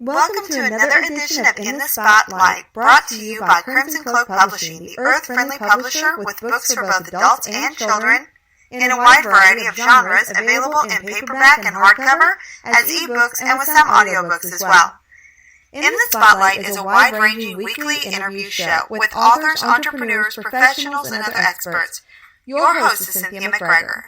Welcome to another edition of In the Spotlight, brought to you by Crimson Cloak Publishing, the earth-friendly publisher with books for both adults and children, in a wide variety of genres, available in paperback and hardcover, as ebooks, and with some audiobooks as well. In the Spotlight is a wide-ranging weekly interview show with authors, entrepreneurs, professionals, and other experts. Your host is Cynthia McGregor.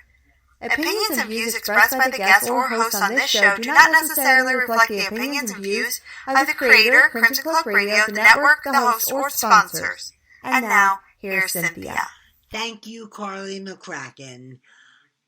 Opinions and views expressed by the guests or hosts on this show do not necessarily reflect the opinions and views of the creator, Crimson Cloak Radio, the network, the host, or sponsors. And now, here's Cynthia. Thank you, Carly McCracken.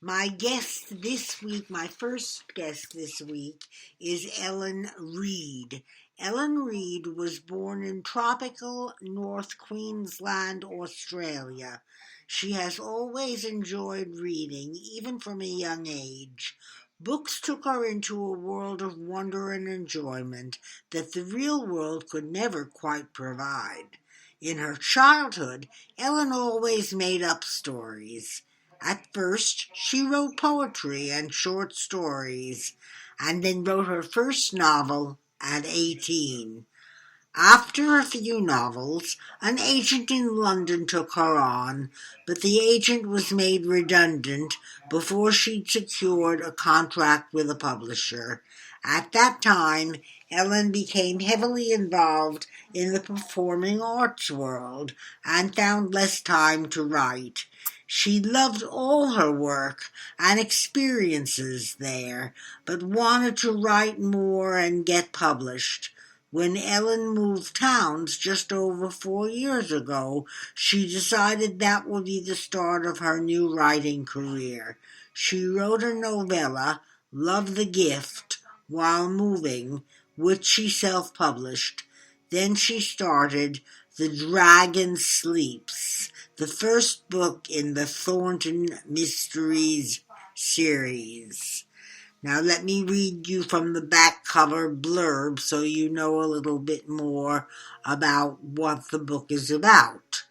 My guest this week, my first guest this week, is Ellen Reid. Ellen Reid was born in tropical North Queensland, Australia. She has always enjoyed reading, even from a young age. Books took her into a world of wonder and enjoyment that the real world could never quite provide. In her childhood, Ellen always made up stories. At first, she wrote poetry and short stories, and then wrote her first novel at 18. After a few novels, an agent in London took her on, but the agent was made redundant before she'd secured a contract with a publisher. At that time, Ellen became heavily involved in the performing arts world and found less time to write. She loved all her work and experiences there, but wanted to write more and get published. When Ellen moved towns just over 4 years ago, she decided that would be the start of her new writing career. She wrote a novella, Love the Gift, while moving, which she self-published. Then she started The Dragon Sleeps, the first book in the Thornton Mysteries series. Now let me read you from the back cover blurb so you know a little bit more about what the book is about.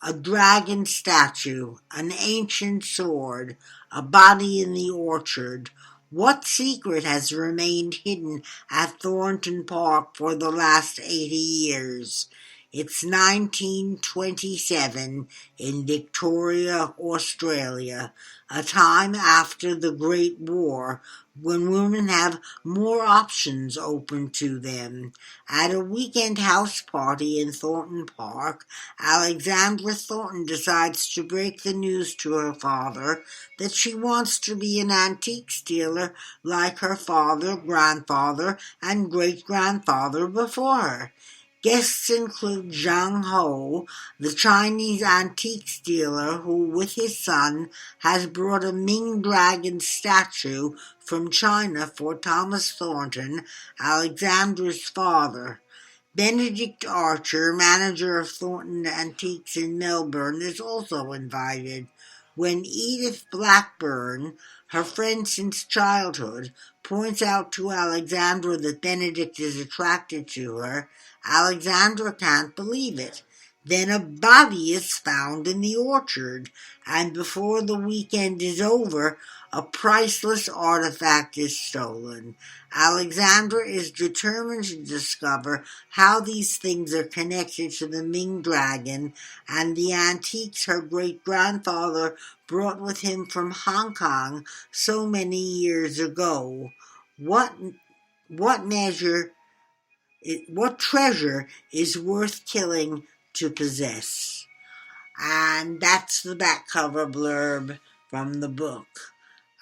A dragon statue, an ancient sword, a body in the orchard. What secret has remained hidden at Thornton Park for the last 80 years? It's 1927 in Victoria, Australia, a time after the Great War, when women have more options open to them. At a weekend house party in Thornton Park, Alexandra Thornton decides to break the news to her father that she wants to be an antiques dealer like her father, grandfather, and great-grandfather before her. Guests include Zhang Ho, the Chinese antiques dealer who, with his son, has brought a Ming dragon statue from China for Thomas Thornton, Alexandra's father. Benedict Archer, manager of Thornton Antiques in Melbourne, is also invited. When Edith Blackburn, her friend since childhood, points out to Alexandra that Benedict is attracted to her, Alexandra can't believe it. Then a body is found in the orchard, and before the weekend is over, a priceless artifact is stolen. Alexandra is determined to discover how these things are connected to the Ming dragon and the antiques her great-grandfather brought with him from Hong Kong so many years ago. What treasure is worth killing to possess? And that's the back cover blurb from the book.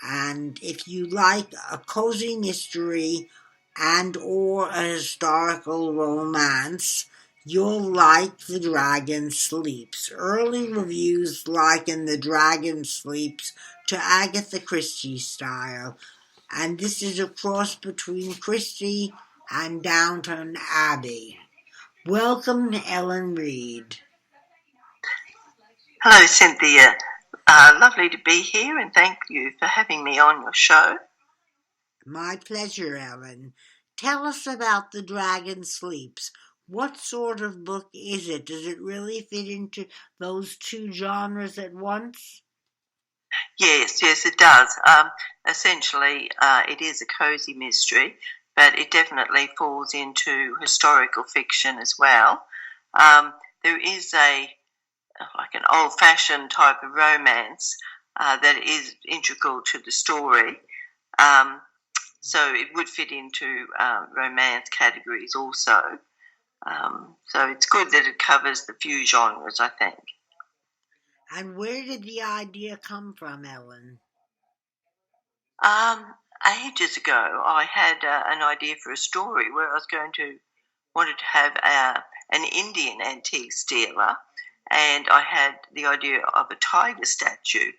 And if you like a cozy mystery and or a historical romance, you'll like The Dragon Sleeps. Early reviews liken The Dragon Sleeps to Agatha Christie style, and this is a cross between Christie and Downton Abbey. Welcome, Ellen Reid. Hello, Cynthia. Lovely to be here, and thank you for having me on your show. My pleasure, Ellen. Tell us about The Dragon Sleeps. What sort of book is it? Does it really fit into those two genres at once? Yes, it does. Essentially, it is a cozy mystery, but it definitely falls into historical fiction as well. There is like an old-fashioned type of romance that is integral to the story. So it would fit into romance categories also. So it's good that it covers the few genres, I think. And where did the idea come from, Ellen? Ages ago, I had an idea for a story where I was wanted to have an Indian antiques dealer, and I had the idea of a tiger statue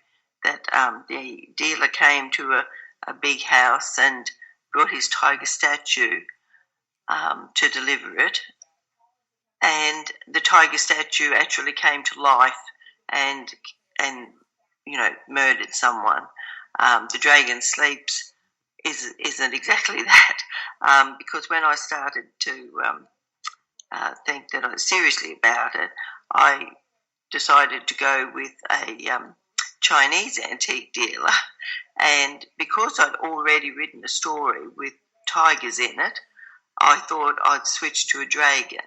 that the dealer came to a big house and brought his tiger statue to deliver it, and the tiger statue actually came to life and murdered someone. The dragon sleeps isn't exactly that, because when I started to think that I was seriously about it, I decided to go with a Chinese antique dealer, and because I'd already written a story with tigers in it, I thought I'd switch to a dragon.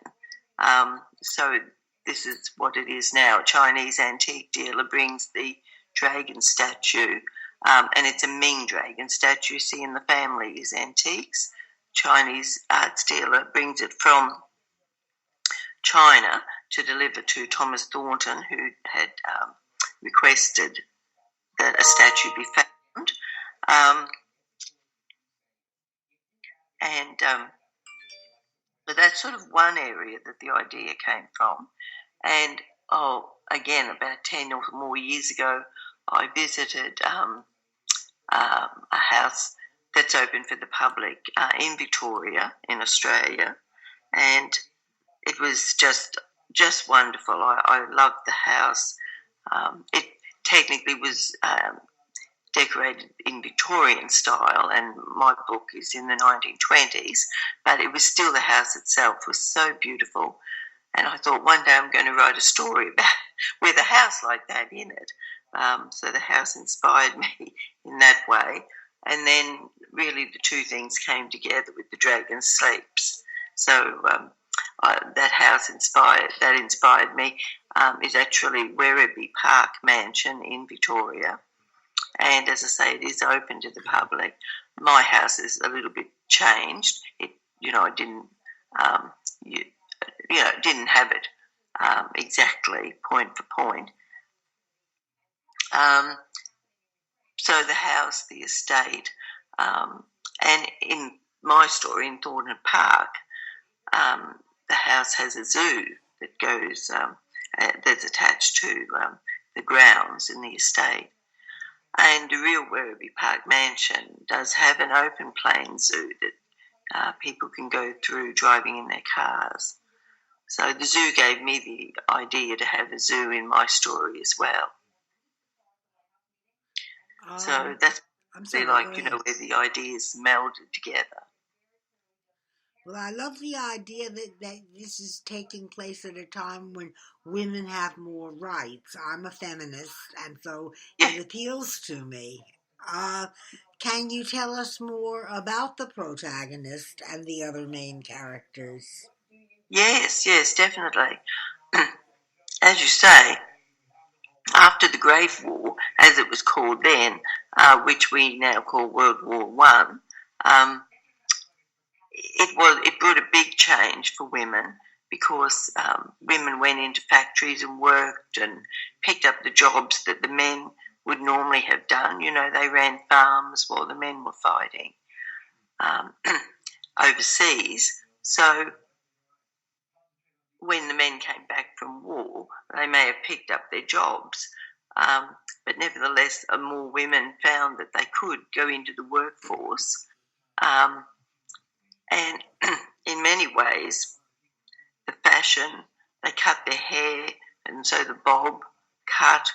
So this is what it is now. A Chinese antique dealer brings the dragon statue, and it's a Ming dragon statue. See, in the family is antiques. Chinese arts dealer brings it from China to deliver to Thomas Thornton, who had requested that a statue be found. But that's sort of one area that the idea came from. And, again, about 10 or more years ago, I visited a house that's open for the public in Victoria, in Australia, and it was just wonderful. I loved the house. It technically was decorated in Victorian style, and my book is in the 1920s, but it was still, the house itself was so beautiful. And I thought one day I'm going to write a story with a house like that in it. So the house inspired me in that way. And then really the two things came together with The Dragon Sleeps. So that house inspired me is actually Werribee Park Mansion in Victoria. And as I say, it is open to the public. My house is a little bit changed. I didn't have it exactly point for point. So the house, the estate, and in my story in Thornton Park, the house has a zoo that goes that's attached to the grounds in the estate. And the real Werribee Park Mansion does have an open plain zoo that people can go through driving in their cars. So the zoo gave me the idea to have a zoo in my story as well. So that's where the ideas melded together. Well, I love the idea that this is taking place at a time when women have more rights. I'm a feminist, and so it appeals to me. Can you tell us more about the protagonist and the other main characters? Yes, definitely. As you say, after the Great War, as it was called then, which we now call World War One, it brought a big change for women, because women went into factories and worked and picked up the jobs that the men would normally have done. They ran farms while the men were fighting overseas. So when the men came back from war, they may have picked up their jobs, but nevertheless, more women found that they could go into the workforce. And in many ways, the fashion, they cut their hair, and so the bob cut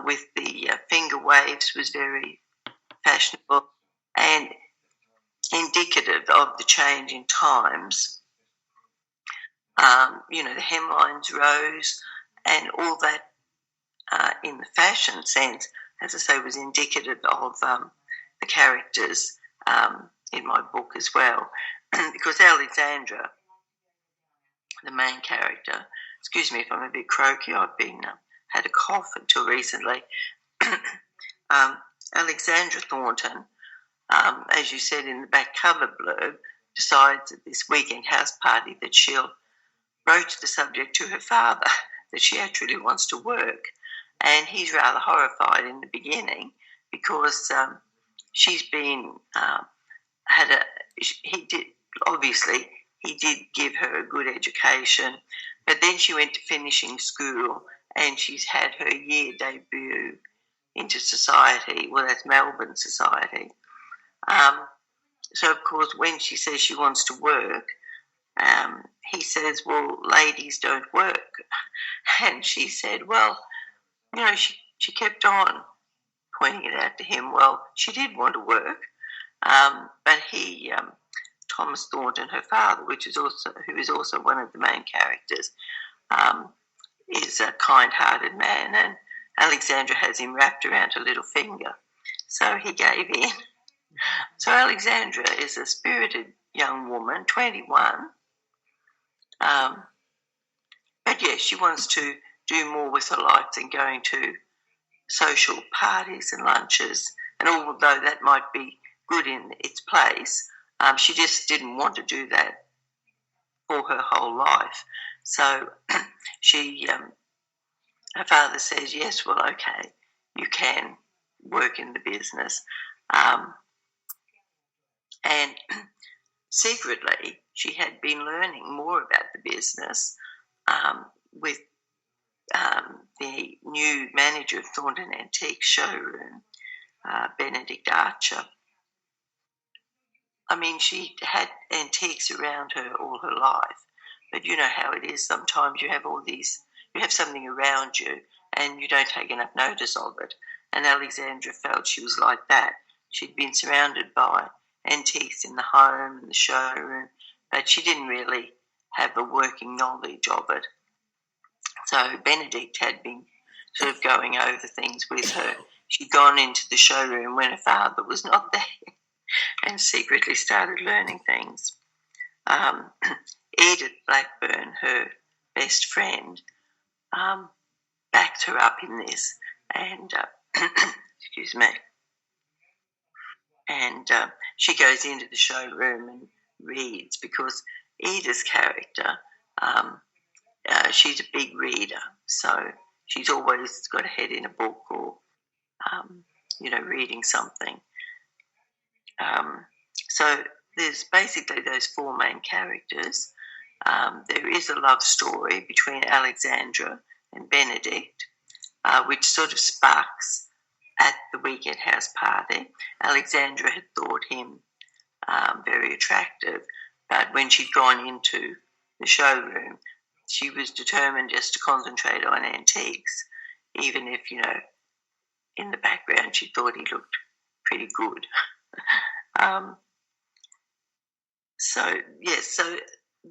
with the finger waves was very fashionable and indicative of the change in times. The hemlines rose, and all that in the fashion sense, as I say, was indicative of the characters in my book as well, because Alexandra, the main character, excuse me if I'm a bit croaky, I've been had a cough until recently. Alexandra Thornton, as you said in the back cover blurb, decides at this weekend house party that she'll broach the subject to her father that she actually wants to work, and he's rather horrified in the beginning because she's been he did give her a good education, but then she went to finishing school and she's had her year debut into society. Well, that's Melbourne society. So, of course, when she says she wants to work, he says, well, ladies don't work. And she said, well, she kept on pointing it out to him. Well, she did want to work, but he, Thomas Thornton, her father, who is also one of the main characters, is a kind-hearted man, and Alexandra has him wrapped around her little finger. So he gave in. So Alexandra is a spirited young woman, 21. But yes, she wants to do more with her life than going to social parties and lunches. And although that might be good in its place, she just didn't want to do that for her whole life. So her father says, yes, well, okay, you can work in the business. And secretly, she had been learning more about the business with the new manager of Thornton Antique Showroom, Benedict Archer. I mean, she had antiques around her all her life, but you know how it is. Sometimes you have something around you and you don't take enough notice of it. And Alexandra felt she was like that. She'd been surrounded by antiques in the home and the showroom, but she didn't really have a working knowledge of it. So Benedict had been sort of going over things with her. She'd gone into the showroom when her father was not there and secretly started learning things. Edith Blackburn, her best friend, backed her up in this, and excuse me. And she goes into the showroom and reads, because Edith's character, she's a big reader, so she's always got a head in a book or, reading something. So there's basically those four main characters. There is a love story between Alexandra and Benedict, which sort of sparks at the weekend house party. Alexandra had thought him very attractive, but when she'd gone into the showroom, she was determined just to concentrate on antiques, even if, in the background she thought he looked pretty good. So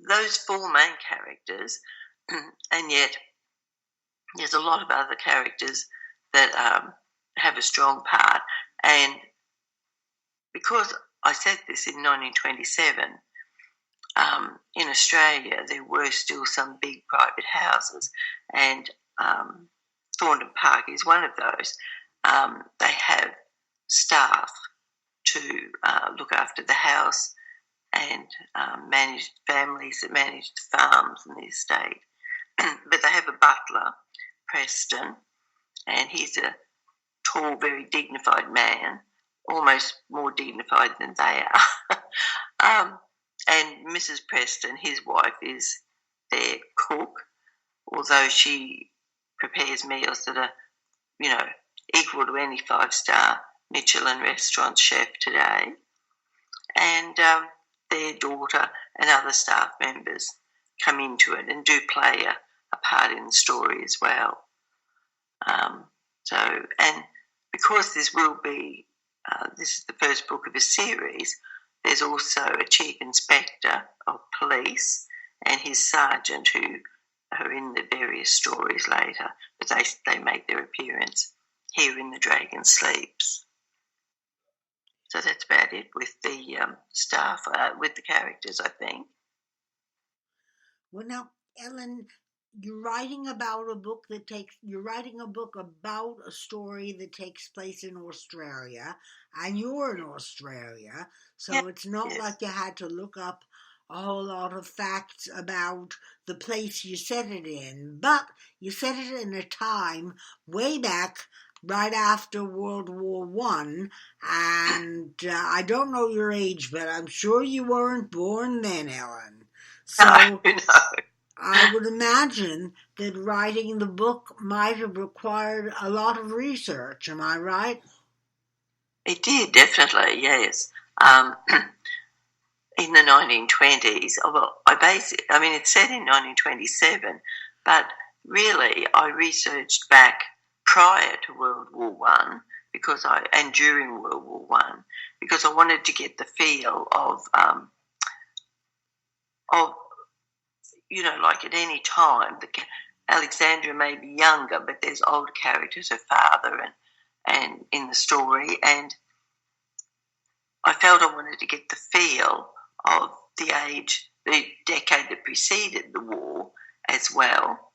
those four main characters, and yet there's a lot of other characters that have a strong part. And because I said this in 1927, in Australia there were still some big private houses, and Thornton Park is one of those. They have staff to look after the house and manage families that manage the farms and the estate. But they have a butler, Preston, and he's a tall, very dignified man, almost more dignified than they are. And Mrs. Preston, his wife, is their cook, although she prepares meals that are, equal to any 5-star Michelin restaurant chef today. And their daughter and other staff members come into it and do play a part in the story as well. And because this will be, this is the first book of a series, there's also a chief inspector of police and his sergeant who are in the various stories later, but they make their appearance here in The Dragon Sleeps. So that's about it with the staff, with the characters, I think. Well, now, Ellen, you're writing about a story that takes place in Australia, and you're in Australia, so it's not Yes. like you had to look up a whole lot of facts about the place you set it in, but you set it in a time way back right after World War One, and I don't know your age, but I'm sure you weren't born then, Ellen. So No. I would imagine that writing the book might have required a lot of research. Am I right? It did, definitely, yes. In the 1920s, it's set in 1927, but really I researched back prior to World War One and during World War One because I wanted to get the feel of like at any time, Alexandra may be younger, but there's older characters, her father and in the story, and I felt I wanted to get the feel of the decade that preceded the war as well.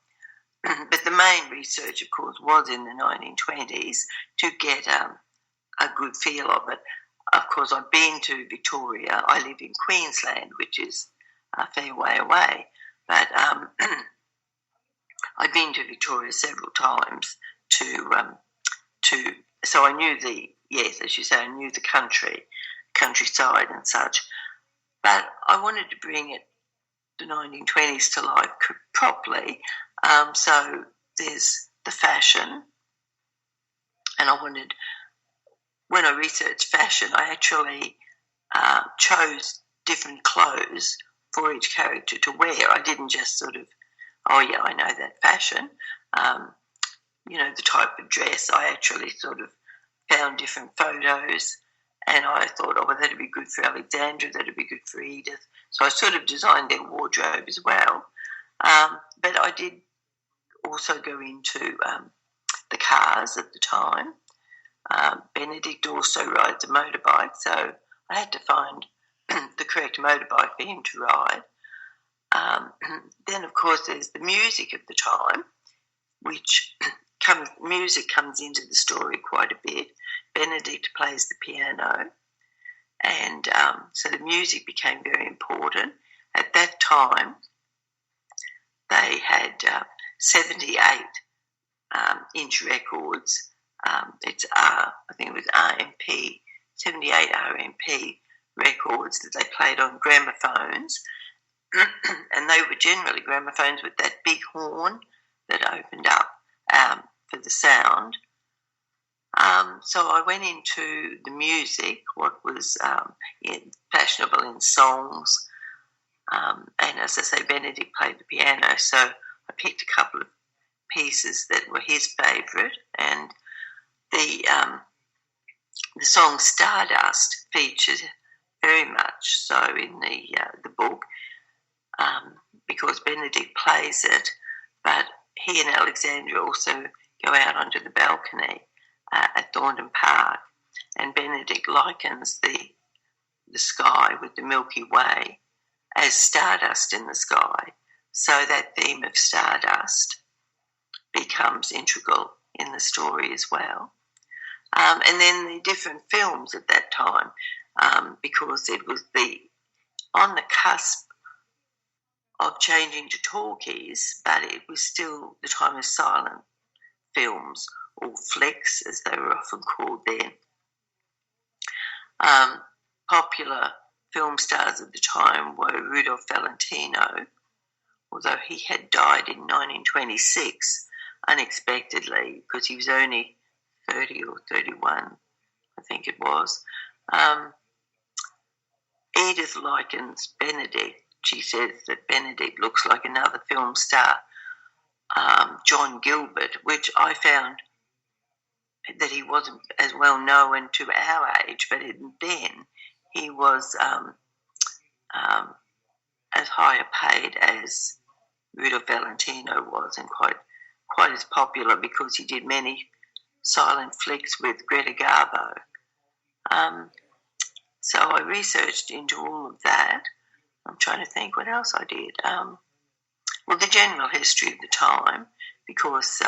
But the main research, of course, was in the 1920s to get a good feel of it. Of course, I've been to Victoria. I live in Queensland, which is a fair way away. But I've been to Victoria several times so I knew as you say, I knew the countryside and such. But I wanted to bring the 1920s to life properly. So there's the fashion, and when I researched fashion, I actually chose different clothes for each character to wear. I didn't just sort of, oh yeah, I know that fashion. The type of dress. I actually sort of found different photos, and I thought, oh, well, that'd be good for Alexandra, that'd be good for Edith. So I sort of designed their wardrobe as well. But I did also go into the cars at the time. Benedict also rides a motorbike, so I had to find the correct motorbike for him to ride. Then, of course, there's the music of the time, which music comes into the story quite a bit. Benedict plays the piano, and so the music became very important. At that time, they had 78-inch records. I think it was RMP, 78 RMP records that they played on gramophones, and they were generally gramophones with that big horn that opened up for the sound. So I went into the music, what was fashionable in songs, and as I say, Benedict played the piano, so I picked a couple of pieces that were his favourite, and the song Stardust featured very much so in the book, because Benedict plays it, but he and Alexandra also go out onto the balcony at Thornton Park, and Benedict likens the sky with the Milky Way as stardust in the sky. So that theme of stardust becomes integral in the story as well. And then the different films at that time, because it was on the cusp of changing to talkies, but it was still the time of silent films, or flicks as they were often called then. Popular film stars at the time were Rudolph Valentino, although he had died in 1926 unexpectedly because he was only 30 or 31, I think it was. Edith likens Benedict. She says that Benedict looks like another film star, John Gilbert, which I found that he wasn't as well known to our age, but then he was as higher paid as Rudolph Valentino was, and quite as popular because he did many silent flicks with Greta Garbo. So I researched into all of that. I'm trying to think what else I did. Well, the general history of the time, because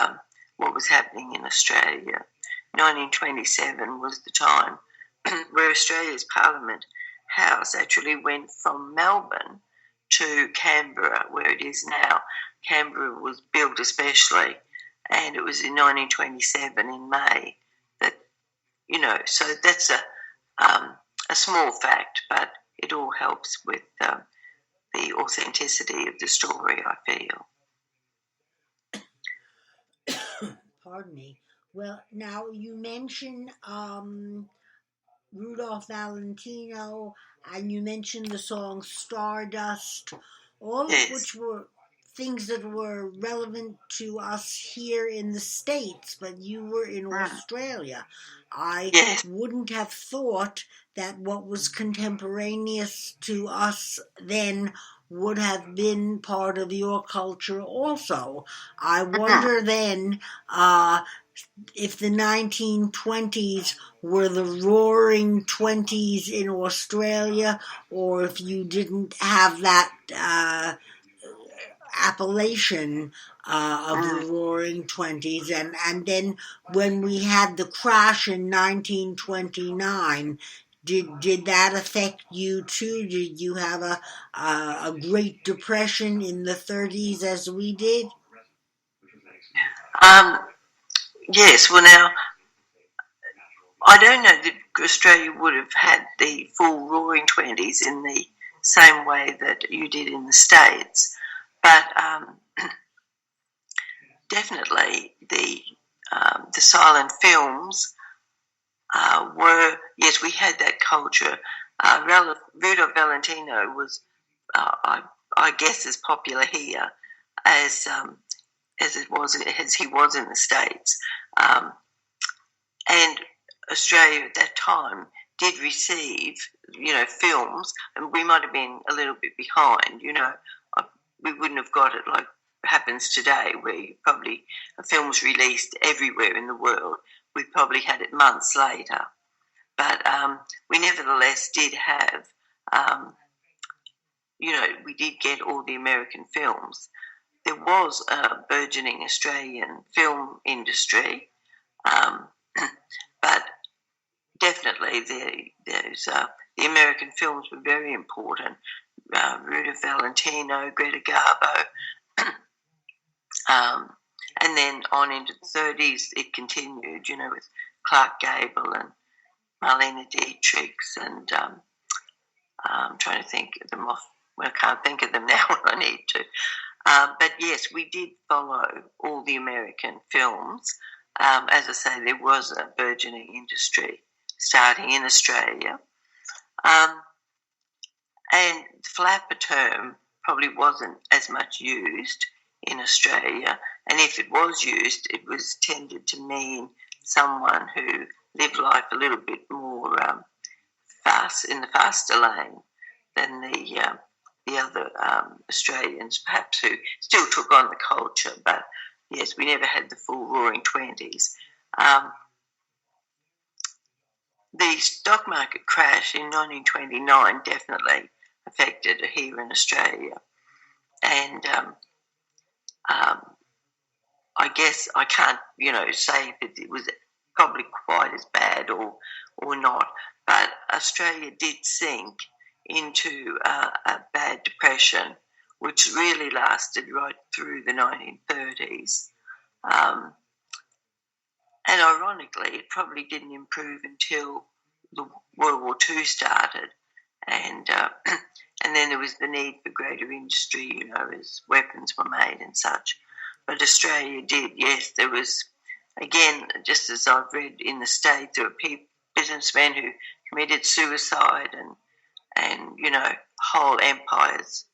what was happening in Australia. 1927 was the time where Australia's Parliament House actually went from Melbourne to Canberra, where it is now. Canberra was built especially, and it was in 1927 in May that, so that's a small fact, but it all helps with the authenticity of the story, I feel. Pardon me. Well, now you mentioned Rudolph Valentino, and you mentioned the song Stardust, all of which were things that were relevant to us here in the States, but you were in Australia. I wouldn't have thought that what was contemporaneous to us then would have been part of your culture also. I wonder then if the 1920s were the roaring 20s in Australia, or if you didn't have that appellation of the roaring 20s. And then when we had the crash in 1929, did that affect you too? Did you have a Great Depression in the 30s as we did? Yes, well now, I don't know that Australia would have had the full roaring 20s in the same way that you did in the States, but definitely the silent films were, yes, we had that culture. Rudolph Valentino was, I guess, as popular here as he was in the States, and Australia at that time did receive, films, and we might have been a little bit behind. We wouldn't have got it like happens today, where probably a film's released everywhere in the world. We probably had it months later, but we nevertheless did have, we did get all the American films. There was a burgeoning Australian film industry, but definitely the American films were very important. Rudolph Valentino, Greta Garbo, and then on into the 30s it continued, with Clark Gable and Marlene Dietrich, and I'm trying to think of them off. Well, I can't think of them now when I need to. But yes, we did follow all the American films. As I say, there was a burgeoning industry starting in Australia. And the flapper term probably wasn't as much used in Australia. And if it was used, it was tended to mean someone who lived life a little bit more fast, in the faster lane than the other Australians, perhaps, who still took on the culture. But yes, we never had the full roaring 20s. The stock market crash in 1929 definitely affected here in Australia. And I guess I can't, say if it was probably quite as bad or not, but Australia did sink into a bad depression, which really lasted right through the 1930s. And ironically, it probably didn't improve until the World War II started, and and then there was the need for greater industry, as weapons were made and such. But Australia did, yes. There was, again, just as I've read in the States, there were businessmen who committed suicide, and whole empires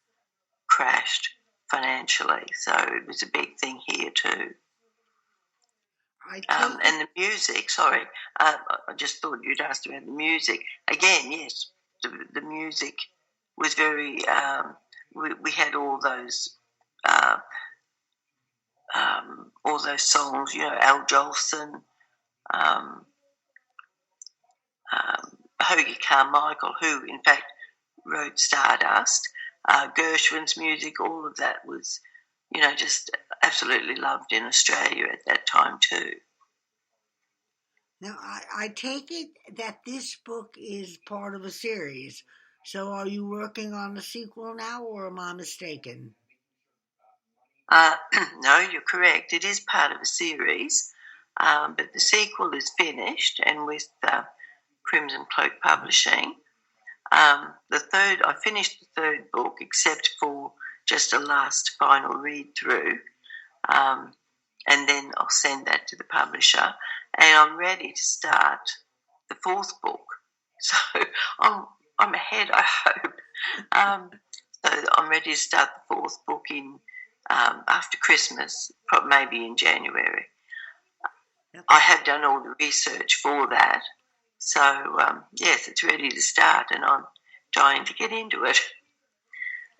crashed financially. So it was a big thing here too. And the music, sorry, I just thought you'd asked about the music. Again, yes, the music was very, we had all those songs, Al Jolson, Hoagie Carmichael, who in fact wrote Stardust, Gershwin's music, all of that was, just absolutely loved in Australia at that time too. Now, I take it that this book is part of a series. So are you working on a sequel now, or am I mistaken? No, you're correct. It is part of a series, but the sequel is finished, and with Crimson Cloak Publishing. I finished the third book, except for just a last final read through, and then I'll send that to the publisher, and I'm ready to start the fourth book. So I'm ahead, I hope. So I'm ready to start the fourth book in after Christmas, maybe in January. Yep. I have done all the research for that. So, yes, it's ready to start, and I'm dying to get into it.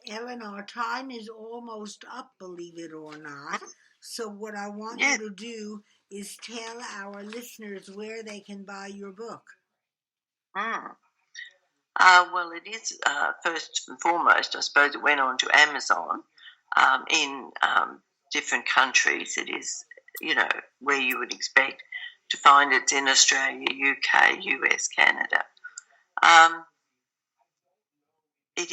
Ellen, our time is almost up, believe it or not. So what I want you to do is tell our listeners where they can buy your book. Well, it is, first and foremost, I suppose it went on to Amazon. In different countries, it is, where you would expect to find it in Australia, UK, US, Canada. It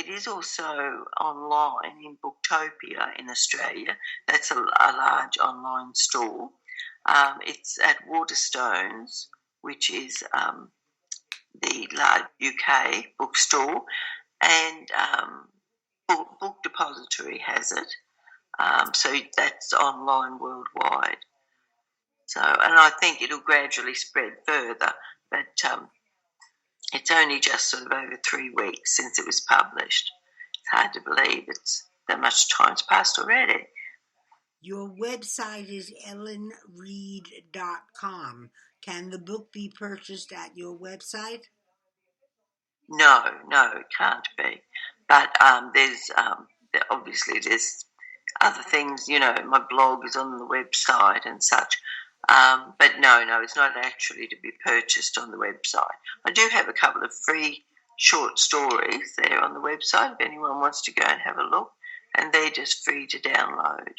is also online in Booktopia in Australia. That's a large online store. It's at Waterstones, which is the large UK bookstore, and Book Depository has it. So that's online worldwide. So, and I think it'll gradually spread further, but it's only just sort of over 3 weeks since it was published. It's hard to believe that much time's passed already. Your website is ellenreed.com. Can the book be purchased at your website? No, it can't be. But there's other things, my blog is on the website and such. But no, it's not actually to be purchased on the website. I do have a couple of free short stories there on the website if anyone wants to go and have a look, and they're just free to download.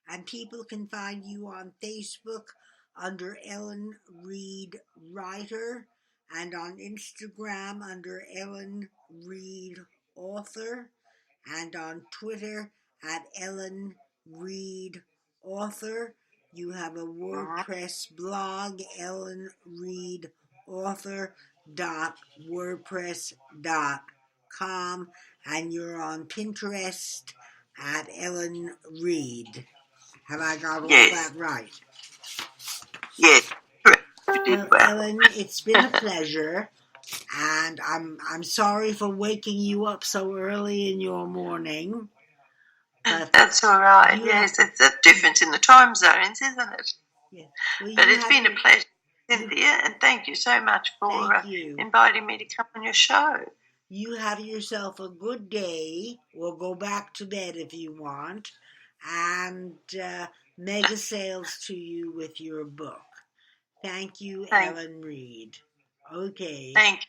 And people can find you on Facebook under Ellen Reed Writer, and on Instagram under Ellen Reed Author, and on Twitter at Ellen Reed Author. You have a WordPress blog, ellenreedauthor.wordpress.com, and you're on Pinterest at Ellen Reed. Have I got all that right? Yes. Well, Ellen, it's been a pleasure, and I'm sorry for waking you up so early in your morning. But that's all right. Yes, it's a difference in the time zones, isn't it? Yeah. Well, but it's been a pleasure, Cynthia, and thank you so much for inviting me to come on your show. You have yourself a good day. We'll go back to bed if you want, and mega sales to you with your book. Thank you, Ellen Reed. Okay. Thank you.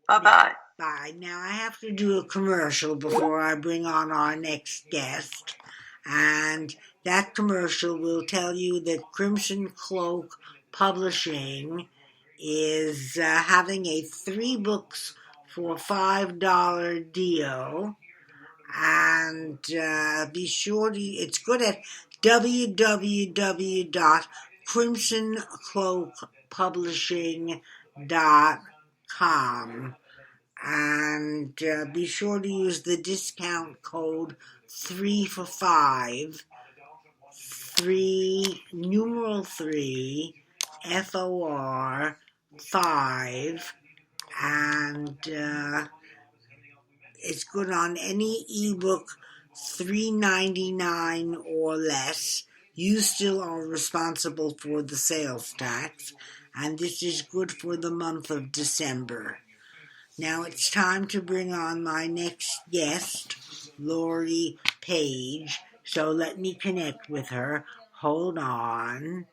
Bye-bye. Bye. Now I have to do a commercial before I bring on our next guest. And that commercial will tell you that Crimson Cloak Publishing is having a 3 books for $5 deal. And be sure to, it's good at www.crimsoncloakpublishing.com. And be sure to use the discount code 3 for 5, 3 FOR 5, and it's good on any ebook $3.99 or less. You still are responsible for the sales tax, and this is good for the month of December. Now it's time to bring on my next guest, Lori Paige. So let me connect with her. Hold on.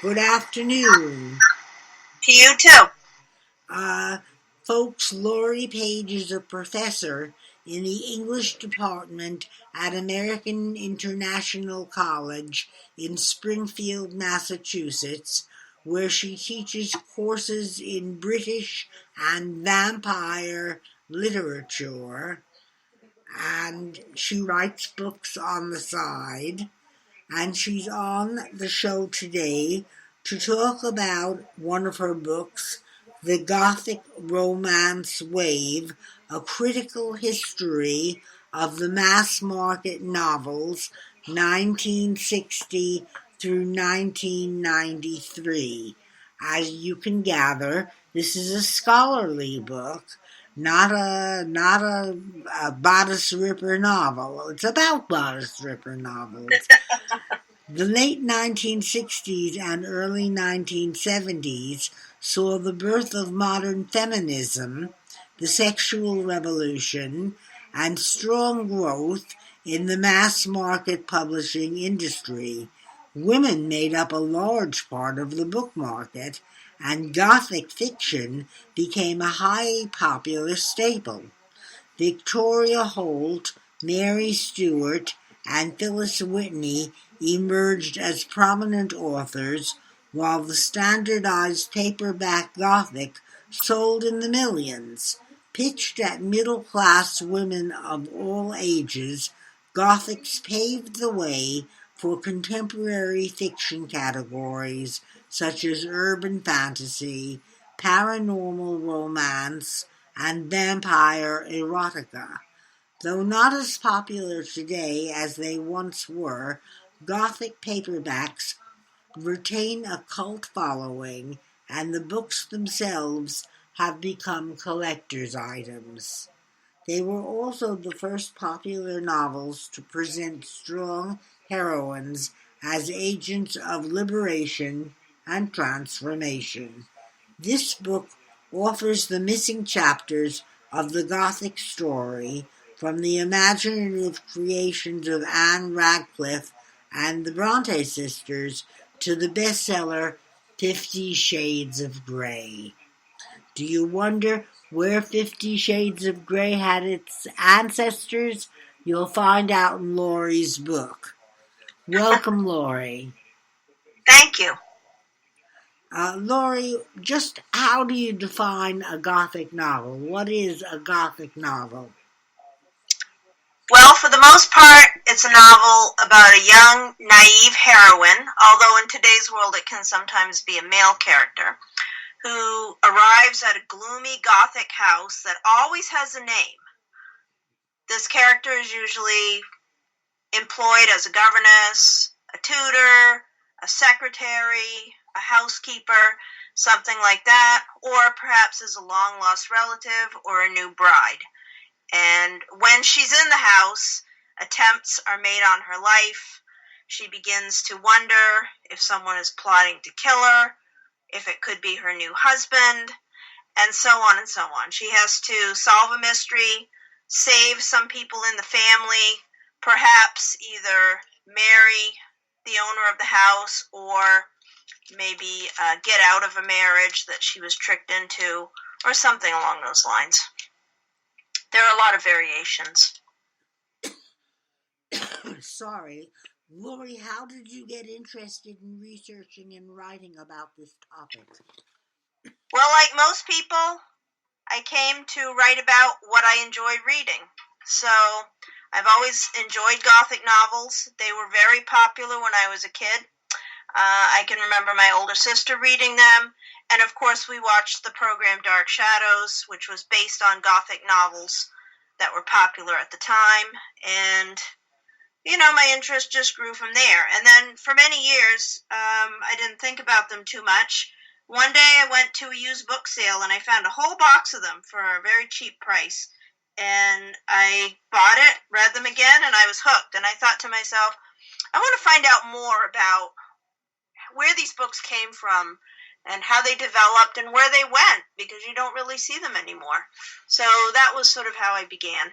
Good afternoon. To you too. Folks, Lori Paige is a professor in the English department at American International College in Springfield, Massachusetts, where she teaches courses in British and vampire literature, and she writes books on the side. And she's on the show today to talk about one of her books, The Gothic Romance Wave, a critical history of the mass market novels 1960 through 1993. As you can gather, this is a scholarly book, not a bodice ripper novel. It's about bodice ripper novels. The late 1960s and early 1970s saw the birth of modern feminism, the sexual revolution, and strong growth in the mass market publishing industry. Women made up a large part of the book market, and Gothic fiction became a highly popular staple. Victoria Holt, Mary Stewart, and Phyllis Whitney emerged as prominent authors, while the standardized paperback Gothic sold in the millions. Pitched at middle-class women of all ages, Gothics paved the way for contemporary fiction categories such as urban fantasy, paranormal romance, and vampire erotica. Though not as popular today as they once were, Gothic paperbacks retain a cult following, and the books themselves have become collector's items. They were also the first popular novels to present strong heroines as agents of liberation and transformation. This book offers the missing chapters of the Gothic story, from the imaginative creations of Anne Radcliffe and the Bronte sisters to the bestseller 50 Shades of Grey. Do you wonder where 50 Shades of Grey had its ancestors? You'll find out in Lori's book. Welcome, Lori. Thank you. Lori, just how do you define a Gothic novel? What is a Gothic novel? Well, for the most part, it's a novel about a young, naive heroine, although in today's world it can sometimes be a male character, who arrives at a gloomy Gothic house that always has a name. This character is usually employed as a governess, a tutor, a secretary, a housekeeper, something like that, or perhaps as a long-lost relative or a new bride. And when she's in the house, attempts are made on her life. She begins to wonder if someone is plotting to kill her, if it could be her new husband, and so on and so on. She has to solve a mystery, save some people in the family, perhaps either marry the owner of the house or maybe get out of a marriage that she was tricked into, or something along those lines. There are a lot of variations. Sorry. Lori, how did you get interested in researching and writing about this topic? Well, like most people, I came to write about what I enjoyed reading. So I've always enjoyed Gothic novels. They were very popular when I was a kid. I can remember my older sister reading them. And of course, we watched the program Dark Shadows, which was based on Gothic novels that were popular at the time. And, my interest just grew from there. And then for many years, I didn't think about them too much. One day I went to a used book sale and I found a whole box of them for a very cheap price. And I bought it, read them again, and I was hooked. And I thought to myself, I want to find out more about where these books came from and how they developed and where they went, because you don't really see them anymore. So that was sort of how I began.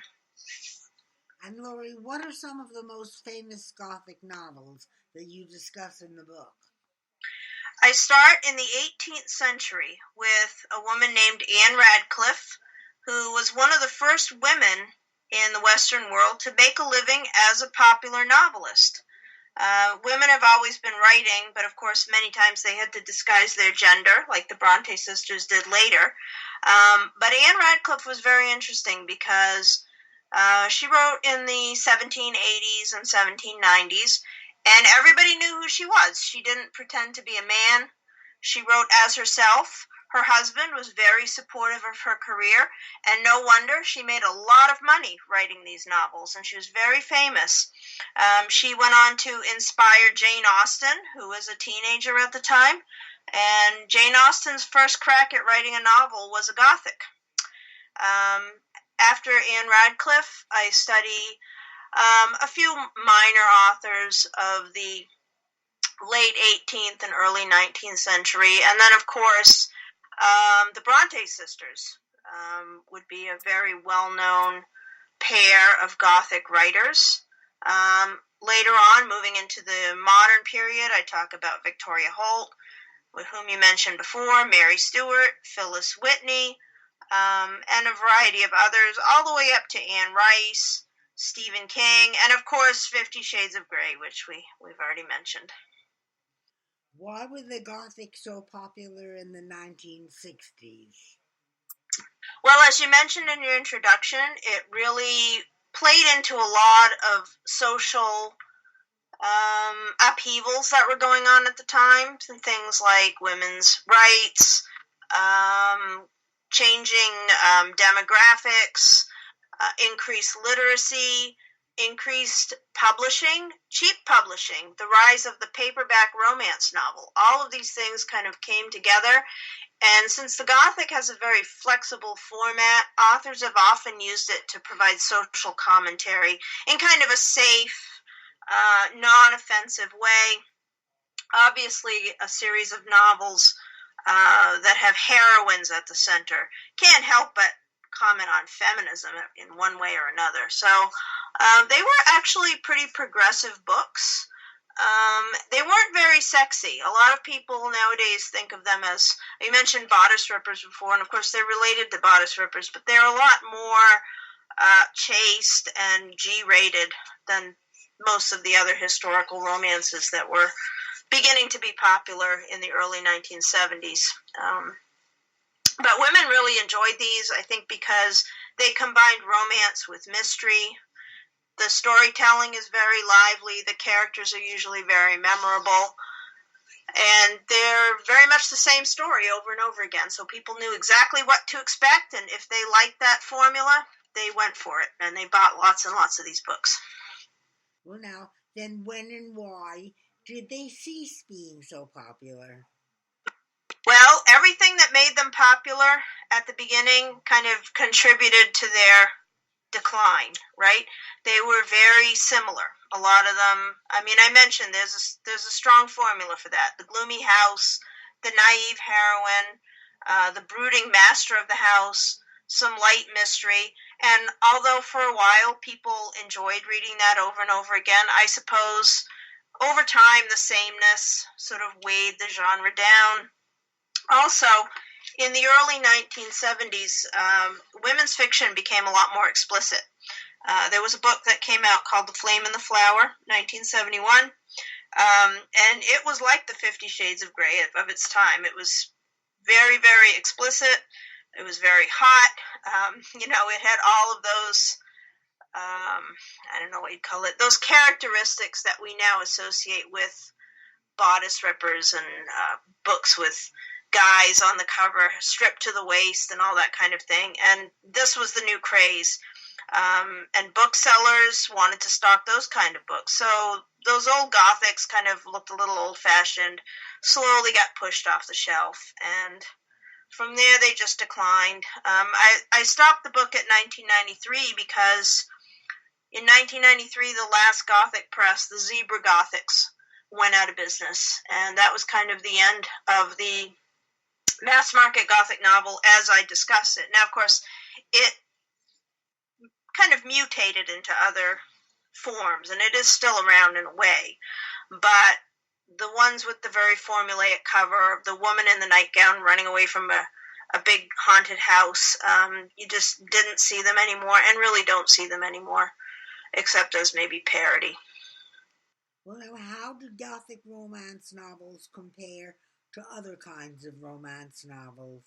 And Lori, what are some of the most famous Gothic novels that you discuss in the book? I start in the 18th century with a woman named Anne Radcliffe, who was one of the first women in the Western world to make a living as a popular novelist. Women have always been writing, but of course many times they had to disguise their gender, like the Bronte sisters did later. But Anne Radcliffe was very interesting because she wrote in the 1780s and 1790s, and everybody knew who she was. She didn't pretend to be a man. She wrote as herself. Her husband was very supportive of her career, and no wonder she made a lot of money writing these novels, and she was very famous. She went on to inspire Jane Austen, who was a teenager at the time, and Jane Austen's first crack at writing a novel was a Gothic. After Anne Radcliffe, I study a few minor authors of the late 18th and early 19th century, and then, of course, the Bronte sisters would be a very well-known pair of Gothic writers. Later on, moving into the modern period, I talk about Victoria Holt, with whom you mentioned before, Mary Stuart, Phyllis Whitney, and a variety of others, all the way up to Anne Rice, Stephen King, and of course 50 Shades of Grey, which we've already mentioned. Why were the Gothic so popular in the 1960s? Well, as you mentioned in your introduction, it really played into a lot of social upheavals that were going on at the time, and things like women's rights, changing demographics, increased literacy, increased publishing, cheap publishing, the rise of the paperback romance novel. All of these things kind of came together. And since the Gothic has a very flexible format, authors have often used it to provide social commentary in kind of a safe, non-offensive way. Obviously, a series of novels that have heroines at the center can't help but comment on feminism in one way or another. So they were actually pretty progressive books. They weren't very sexy. A lot of people nowadays think of them as, you mentioned bodice rippers before, and of course they're related to bodice rippers, but they're a lot more chaste and G-rated than most of the other historical romances that were beginning to be popular in the early 1970s. But women really enjoyed these, I think, because they combined romance with mystery. The storytelling is very lively. The characters are usually very memorable. And they're very much the same story over and over again. So people knew exactly what to expect. And if they liked that formula, they went for it. And they bought lots and lots of these books. Well, now, then when and why did they cease being so popular? Well, everything that made them popular at the beginning kind of contributed to their decline, right? They were very similar. A lot of them, I mean, I mentioned there's a strong formula for that. The gloomy house, the naive heroine, the brooding master of the house, some light mystery. And although for a while people enjoyed reading that over and over again, I suppose over time the sameness sort of weighed the genre down. Also, in the early 1970s, women's fiction became a lot more explicit. There was a book that came out called The Flame and the Flower, 1971, and it was like the 50 Shades of Grey of its time. It was very, very explicit. It was very hot. It had all of those, I don't know what you'd call it, those characteristics that we now associate with bodice rippers and books with guys on the cover stripped to the waist and all that kind of thing. And this was the new craze. And booksellers wanted to stock those kind of books. So those old Gothics kind of looked a little old-fashioned, slowly got pushed off the shelf. And from there, they just declined. I stopped the book at 1993 because in 1993, the last Gothic press, the Zebra Gothics, went out of business. And that was kind of the end of the mass market Gothic novel as I discuss it. Now, of course, it kind of mutated into other forms, and it is still around in a way. But the ones with the very formulaic cover, the woman in the nightgown running away from a big haunted house. You just didn't see them anymore, and really don't see them anymore, except as maybe parody. Well, now, how do Gothic romance novels compare to other kinds of romance novels?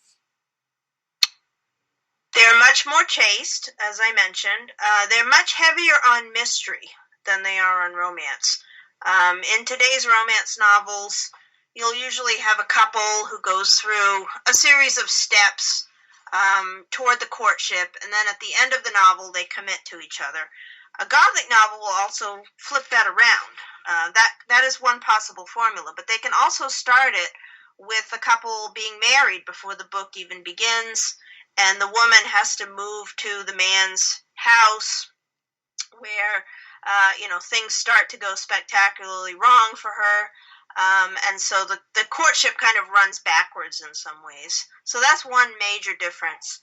They're much more chaste, as I mentioned. They're much heavier on mystery than they are on romance. In today's romance novels, you'll usually have a couple who goes through a series of steps toward the courtship, and then at the end of the novel, they commit to each other. A Gothic novel will also flip that around. That is one possible formula, but they can also start it with a couple being married before the book even begins, and the woman has to move to the man's house where things start to go spectacularly wrong for her, and so the courtship kind of runs backwards in some ways. So that's one major difference.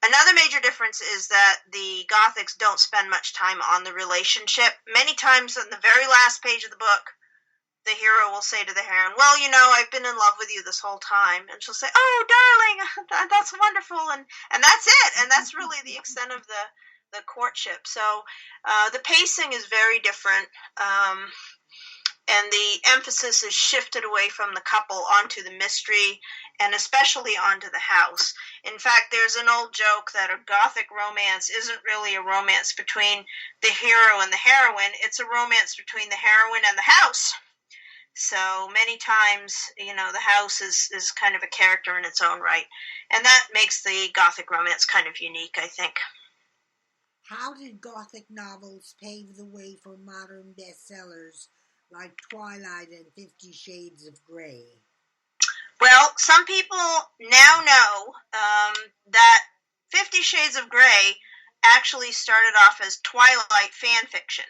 Another major difference is that the Gothics don't spend much time on the relationship. Many times on the very last page of the book, the hero will say to the heroine, well, I've been in love with you this whole time. And she'll say, oh, darling, that's wonderful. And that's it. And that's really the extent of the courtship. So the pacing is very different. And the emphasis is shifted away from the couple onto the mystery, and especially onto the house. In fact, there's an old joke that a Gothic romance isn't really a romance between the hero and the heroine. It's a romance between the heroine and the house. So many times, the house is kind of a character in its own right. And that makes the Gothic romance kind of unique, I think. How did Gothic novels pave the way for modern bestsellers like Twilight and 50 Shades of Grey? Well, some people now know that 50 Shades of Grey actually started off as Twilight fan fiction.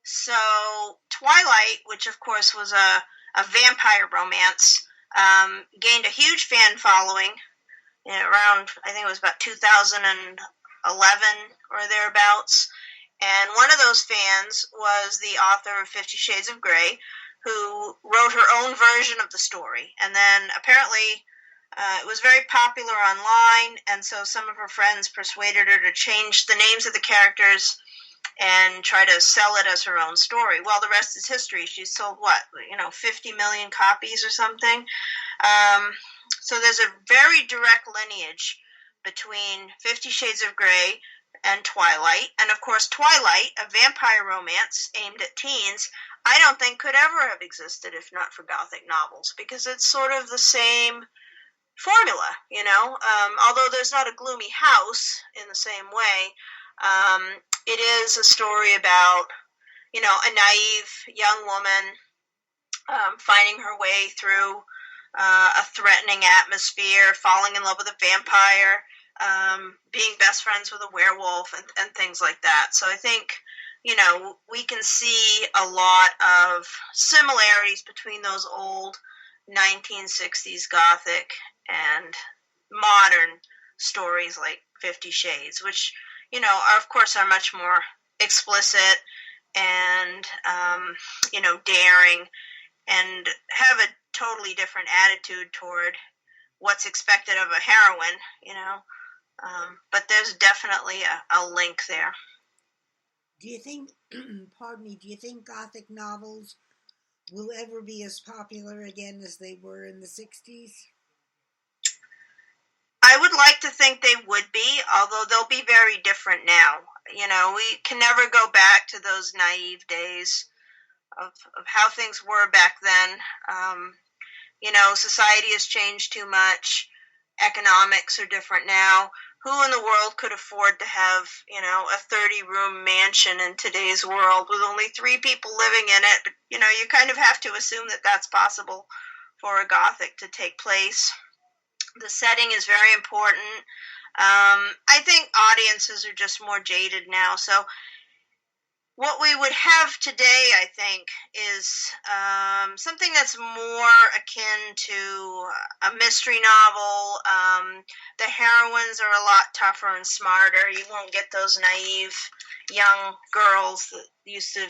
So Twilight, which of course was a vampire romance, gained a huge fan following around, I think it was about 2011 or thereabouts. And one of those fans was the author of 50 Shades of Grey, who wrote her own version of the story. And then apparently it was very popular online, and so some of her friends persuaded her to change the names of the characters and try to sell it as her own story. Well, the rest is history. She's sold, 50 million copies or something. So there's a very direct lineage between 50 Shades of Grey and Twilight. And of course, Twilight, a vampire romance aimed at teens, I don't think could ever have existed if not for Gothic novels, because it's sort of the same formula, although there's not a gloomy house in the same way. It is a story about, a naive young woman finding her way through a threatening atmosphere, falling in love with a vampire, being best friends with a werewolf, and things like that. So I think, we can see a lot of similarities between those old 1960s Gothic and modern stories like 50 Shades, which, of course are much more explicit and, daring, and have a totally different attitude toward what's expected of a heroine, but there's definitely a link there. Do you think, do you think Gothic novels will ever be as popular again as they were in the 60s? I would like to think they would be, although they'll be very different now. We can never go back to those naive days of how things were back then. Society has changed too much. Economics are different now. Who in the world could afford to have, a 30-room mansion in today's world with only 3 people living in it? But, you kind of have to assume that that's possible for a Gothic to take place. The setting is very important. I think audiences are just more jaded now. So what we would have today, I think, is something that's more akin to a mystery novel. The heroines are a lot tougher and smarter. You won't get those naive young girls that used to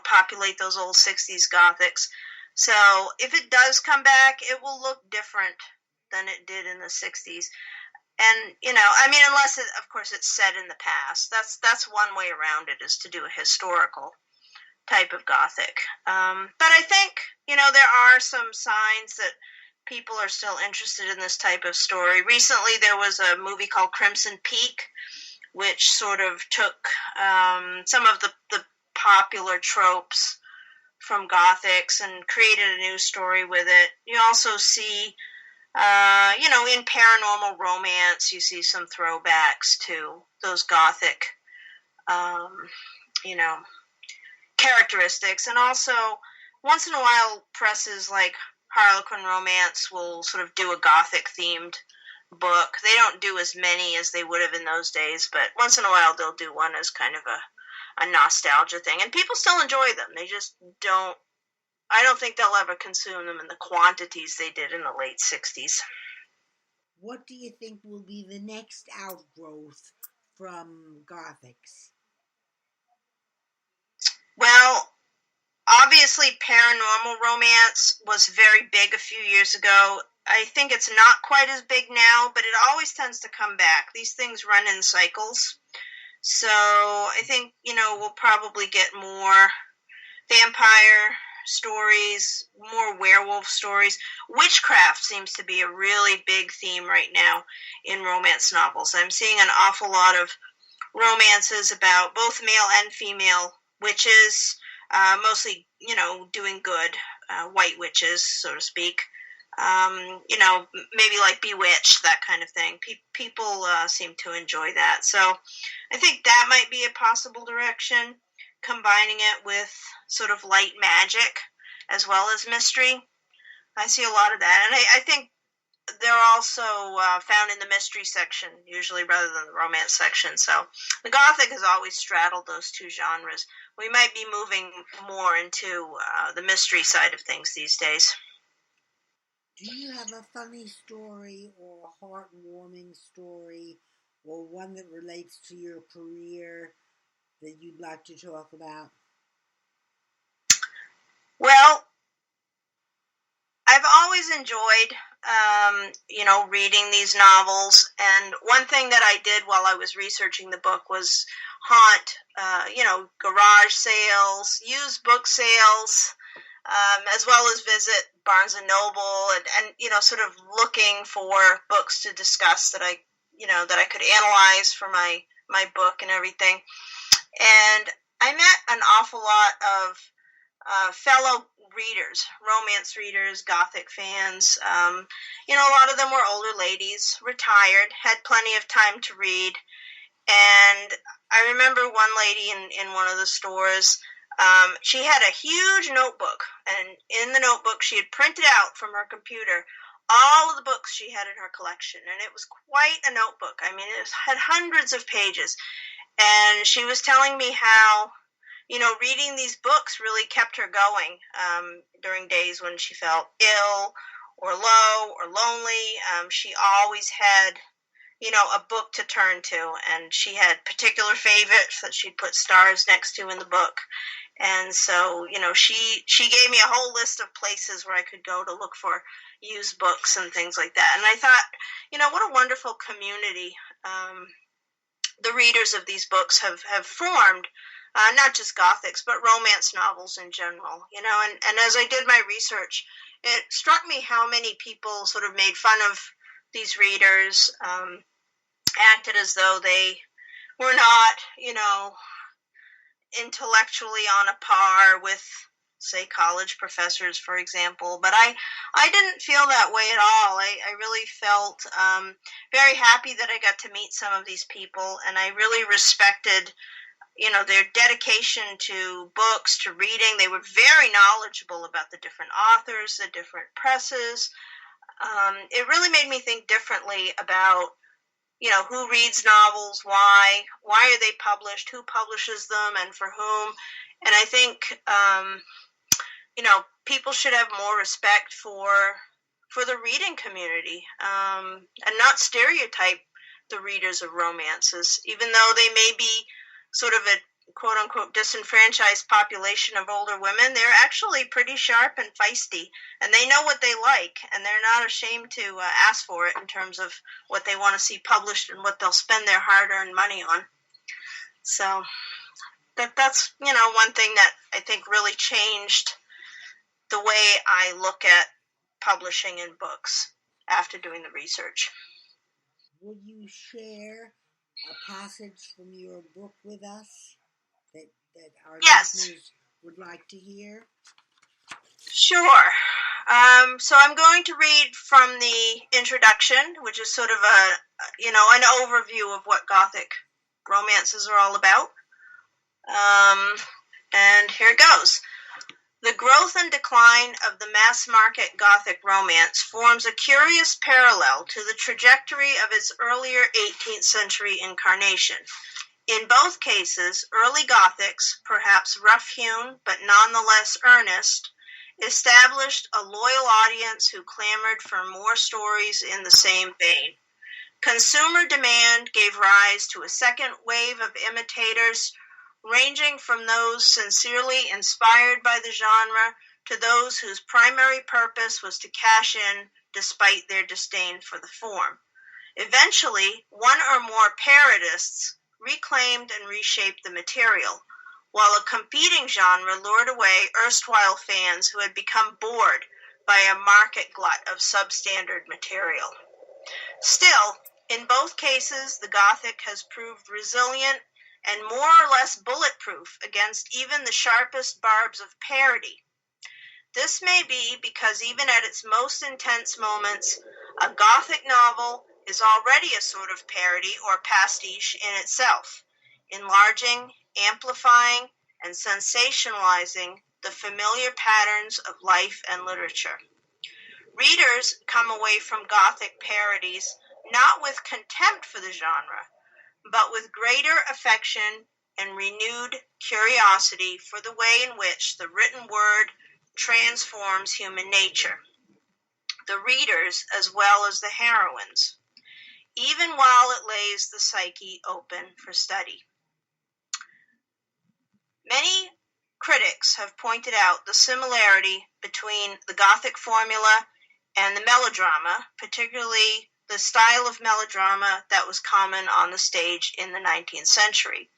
populate those old 60s Gothics. So if it does come back, it will look different than it did in the 60s. And, unless, of course, it's set in the past. That's one way around it, is to do a historical type of Gothic. But I think, there are some signs that people are still interested in this type of story. Recently, there was a movie called Crimson Peak, which sort of took some of the popular tropes from Gothics and created a new story with it. You also see, in paranormal romance, you see some throwbacks to those Gothic, characteristics. And also, once in a while, presses like Harlequin Romance will sort of do a Gothic-themed book. They don't do as many as they would have in those days, but once in a while they'll do one as kind of a nostalgia thing. And people still enjoy them. They just don't, I don't think they'll ever consume them in the quantities they did in the late 60s. What do you think will be the next outgrowth from Gothics? Well, obviously paranormal romance was very big a few years ago. I think it's not quite as big now, but it always tends to come back. These things run in cycles. So I think, we'll probably get more vampire stories, more werewolf stories. Witchcraft seems to be a really big theme right now in romance novels. I'm seeing an awful lot of romances about both male and female witches, mostly, doing good, white witches, so to speak. Maybe like Bewitched, that kind of thing. People seem to enjoy that. So I think that might be a possible direction, combining it with sort of light magic as well as mystery. I see a lot of that. And I think they're also found in the mystery section, usually, rather than the romance section. So the Gothic has always straddled those two genres. We might be moving more into the mystery side of things these days. Do you have a funny story or a heartwarming story or one that relates to your career that you'd like to talk about? Well, I've always enjoyed, reading these novels. And one thing that I did while I was researching the book was haunt, garage sales, used book sales, as well as visit Barnes and Noble and sort of looking for books to discuss that I could analyze for my book and everything. And I met an awful lot of fellow readers, romance readers, Gothic fans. A lot of them were older ladies, retired, had plenty of time to read. And I remember one lady in one of the stores, she had a huge notebook, and in the notebook she had printed out from her computer all of the books she had in her collection, and it was quite a notebook. I mean, it had hundreds of pages, and she was telling me how reading these books really kept her going during days when she felt ill or low or lonely. She always had a book to turn to, and she had particular favorites that she'd put stars next to in the book. And so, she gave me a whole list of places where I could go to look for used books and things like that. And I thought, what a wonderful community the readers of these books have formed, not just Gothics, but romance novels in general. And as I did my research, it struck me how many people sort of made fun of these readers, acted as though they were not, intellectually on a par with, say, college professors, for example. But I didn't feel that way at all. I really felt very happy that I got to meet some of these people, and I really respected, their dedication to books, to reading. They were very knowledgeable about the different authors, the different presses. It really made me think differently about who reads novels, why are they published, who publishes them, and for whom. And I think, people should have more respect for the reading community, and not stereotype the readers of romances, even though they may be sort of quote-unquote disenfranchised population of older women, they're actually pretty sharp and feisty, and they know what they like, and they're not ashamed to ask for it in terms of what they want to see published and what they'll spend their hard-earned money on. So that's one thing that I think really changed the way I look at publishing in books after doing the research. Would you share a passage from your book with us that our listeners would like to hear? Sure. So I'm going to read from the introduction, which is sort of an overview of what Gothic romances are all about. And here it goes. The growth and decline of the mass-market Gothic romance forms a curious parallel to the trajectory of its earlier 18th century incarnation. In both cases, early Gothics, perhaps rough-hewn but nonetheless earnest, established a loyal audience who clamored for more stories in the same vein. Consumer demand gave rise to a second wave of imitators, ranging from those sincerely inspired by the genre to those whose primary purpose was to cash in despite their disdain for the form. Eventually, one or more parodists reclaimed and reshaped the material, while a competing genre lured away erstwhile fans who had become bored by a market glut of substandard material. Still, in both cases, the Gothic has proved resilient and more or less bulletproof against even the sharpest barbs of parody. This may be because even at its most intense moments, a Gothic novel is already a sort of parody or pastiche in itself, enlarging, amplifying, and sensationalizing the familiar patterns of life and literature. Readers come away from Gothic parodies not with contempt for the genre, but with greater affection and renewed curiosity for the way in which the written word transforms human nature, the readers as well as the heroines, even while it lays the psyche open for study. Many critics have pointed out the similarity between the Gothic formula and the melodrama, particularly the style of melodrama that was common on the stage in the 19th century.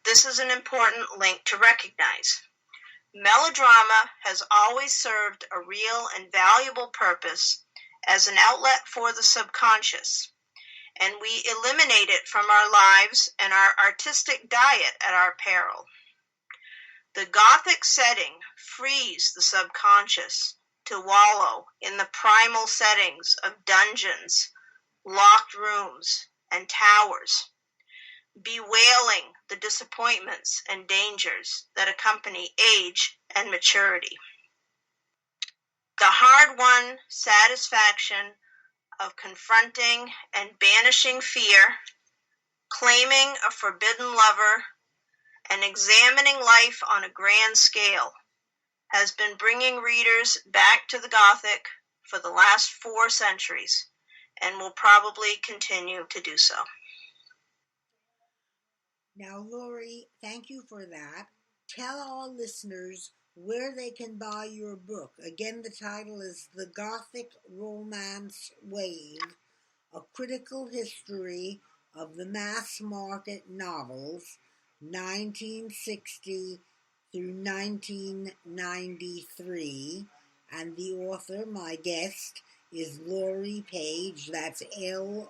This is an important link to recognize. Melodrama has always served a real and valuable purpose as an outlet for the subconscious, and we eliminate it from our lives and our artistic diet at our peril. The Gothic setting frees the subconscious to wallow in the primal settings of dungeons, locked rooms, and towers, bewailing the disappointments and dangers that accompany age and maturity. The hard-won satisfaction of confronting and banishing fear, claiming a forbidden lover, and examining life on a grand scale has been bringing readers back to the Gothic for the last 4 centuries and will probably continue to do so. Now, Lori, thank you for that. Tell our listeners where they can buy your book. Again, the title is The Gothic Romance Wave, A Critical History of the Mass Market Novels, 1960 through 1993. And the author, my guest, is Lori Paige. That's Lori,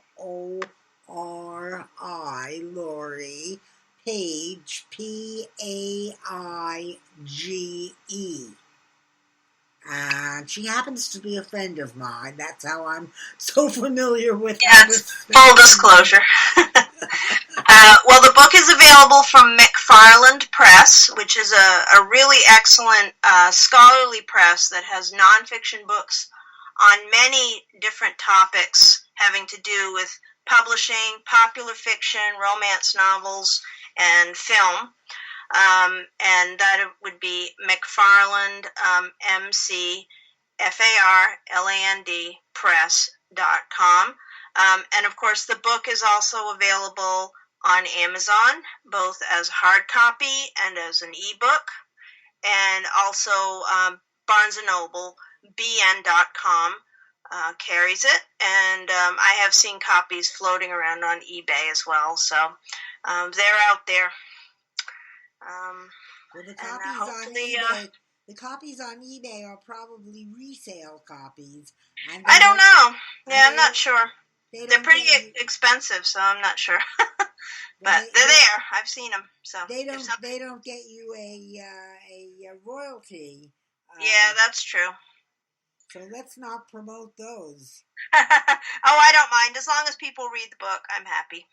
Lori Paige, Paige. And she happens to be a friend of mine. That's how I'm so familiar with her. Yeah, it's full disclosure. Well, the book is available from McFarland Press, which is a really excellent scholarly press that has nonfiction books on many different topics having to do with publishing, popular fiction, romance novels, and film. And that would be McFarland, McFarland Press.com. And of course, the book is also available on Amazon, both as hard copy and as an ebook, and also Barnes & Noble, bn.com, carries it, and I have seen copies floating around on eBay as well, so they're out there. Well, the copies on eBay are probably resale copies. And I don't know. Yeah, I'm not sure. They're pretty expensive, so I'm not sure. But they're there. I've seen them. So they don't get you a royalty. Yeah, that's true. So let's not promote those. Oh, I don't mind. As long as people read the book, I'm happy.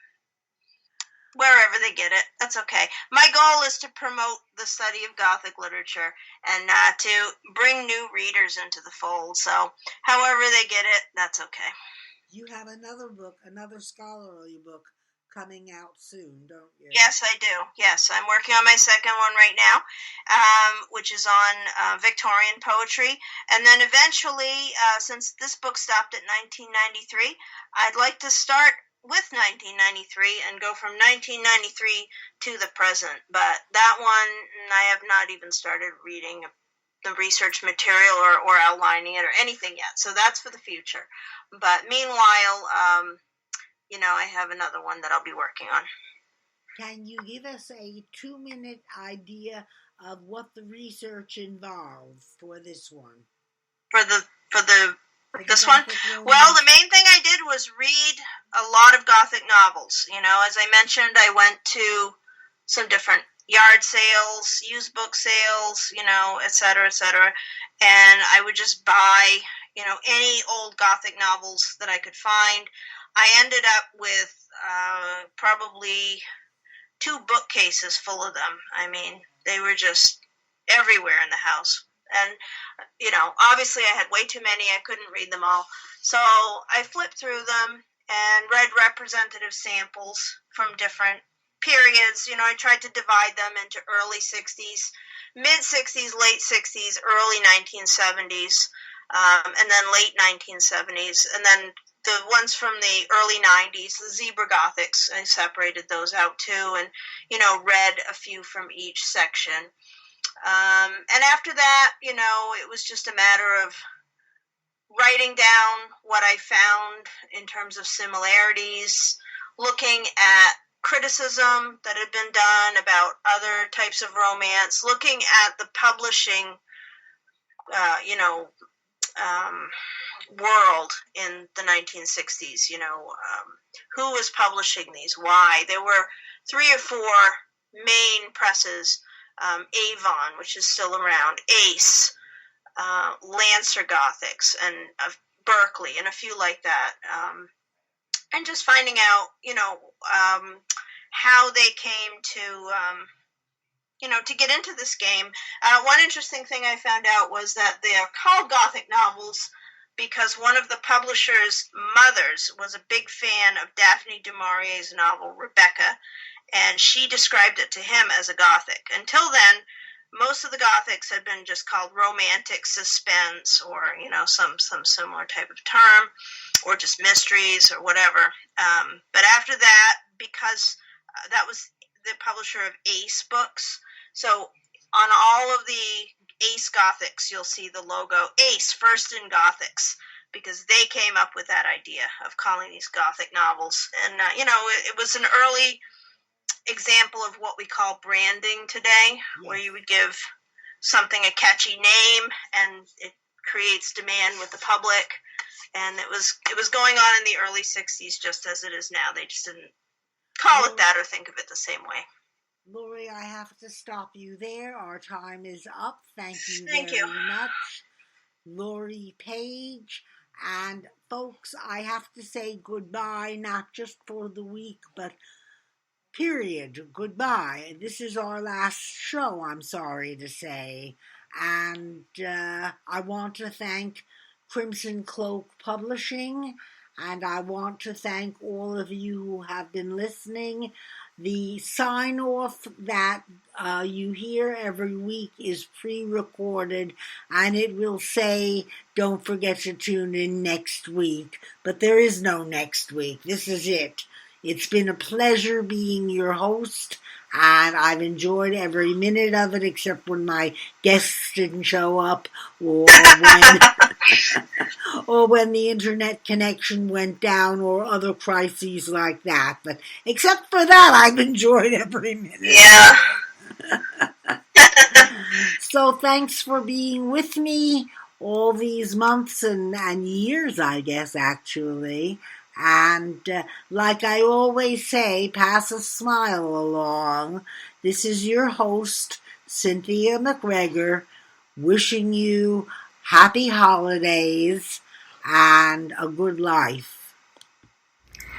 Wherever they get it, that's okay. My goal is to promote the study of Gothic literature and to bring new readers into the fold. So however they get it, that's okay. You have another scholarly book coming out soon, don't you? Yes, I do. Yes, I'm working on my second one right now, which is on Victorian poetry. And then eventually, since this book stopped at 1993, I'd like to start with 1993 and go from 1993 to the present. But that one, I have not even started reading the research material or outlining it or anything yet. So that's for the future. But meanwhile, I have another one that I'll be working on. Can you give us a 2-minute idea of what the research involves for this one? For this one? Well, the main thing I did was read a lot of Gothic novels. As I mentioned, I went to some different yard sales, used book sales, et cetera, et cetera. And I would just buy, any old Gothic novels that I could find. I ended up with probably 2 bookcases full of them. I mean, they were just everywhere in the house. And, obviously I had way too many. I couldn't read them all. So I flipped through them and read representative samples from different periods. I tried to divide them into early 60s, mid-60s, late 60s, early 1970s, and then late 1970s, and then the ones from the early 90s, the Zebra Gothics, I separated those out too, and, read a few from each section. And after that, it was just a matter of writing down what I found in terms of similarities, looking at criticism that had been done about other types of romance, looking at the publishing, world in the 1960s, who was publishing these, why. There were 3 or 4 main presses, Avon, which is still around, Ace, Lancer Gothics, and Berkeley, and a few like that. And just finding out, how they came to get into this game. One interesting thing I found out was that they are called Gothic novels because one of the publisher's mothers was a big fan of Daphne du Maurier's novel, Rebecca, and she described it to him as a Gothic. Until then, most of the Gothics had been just called romantic suspense or, some similar type of term, or just mysteries or whatever. But after that, because that was the publisher of Ace Books, so on all of the Ace Gothics, you'll see the logo Ace, First in Gothics, because they came up with that idea of calling these Gothic novels. And, it was an early example of what we call branding today, where you would give something a catchy name and it creates demand with the public. And it was going on in the early 60s just as it is now. They just didn't call it that or think of it the same way. Lori, I have to stop you there. Our time is up. Thank you very much, Lori Paige. And folks, I have to say goodbye, not just for the week, but period. Goodbye. This is our last show, I'm sorry to say. And I want to thank Crimson Cloak Publishing, and I want to thank all of you who have been listening. The sign-off that you hear every week is pre-recorded, and it will say, don't forget to tune in next week. But there is no next week. This is it. It's been a pleasure being your host, and I've enjoyed every minute of it except when my guests didn't show up or when or when the internet connection went down or other crises like that. But except for that, I've enjoyed every minute. Yeah. So thanks for being with me all these months and years, I guess, actually. And like I always say, pass a smile along. This is your host, Cynthia McGregor, wishing you happy holidays and a good life.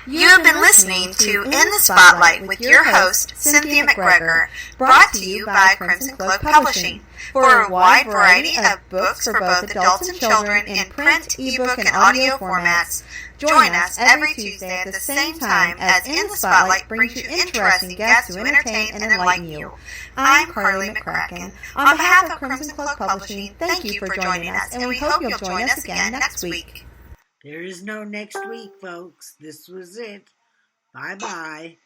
You have been listening to In the Spotlight with your host, Cynthia McGregor, brought to you by Crimson Cloak Publishing. For a wide variety of books for both adults and children in print, ebook, and audio formats, join us every Tuesday at the same time as In the Spotlight brings you interesting guests who entertain and enlighten you. I'm Carly McCracken. On behalf of Crimson Cloak Publishing, thank you for joining us, and we hope you'll join us again next week. There is no next week, folks. This was it. Bye-bye.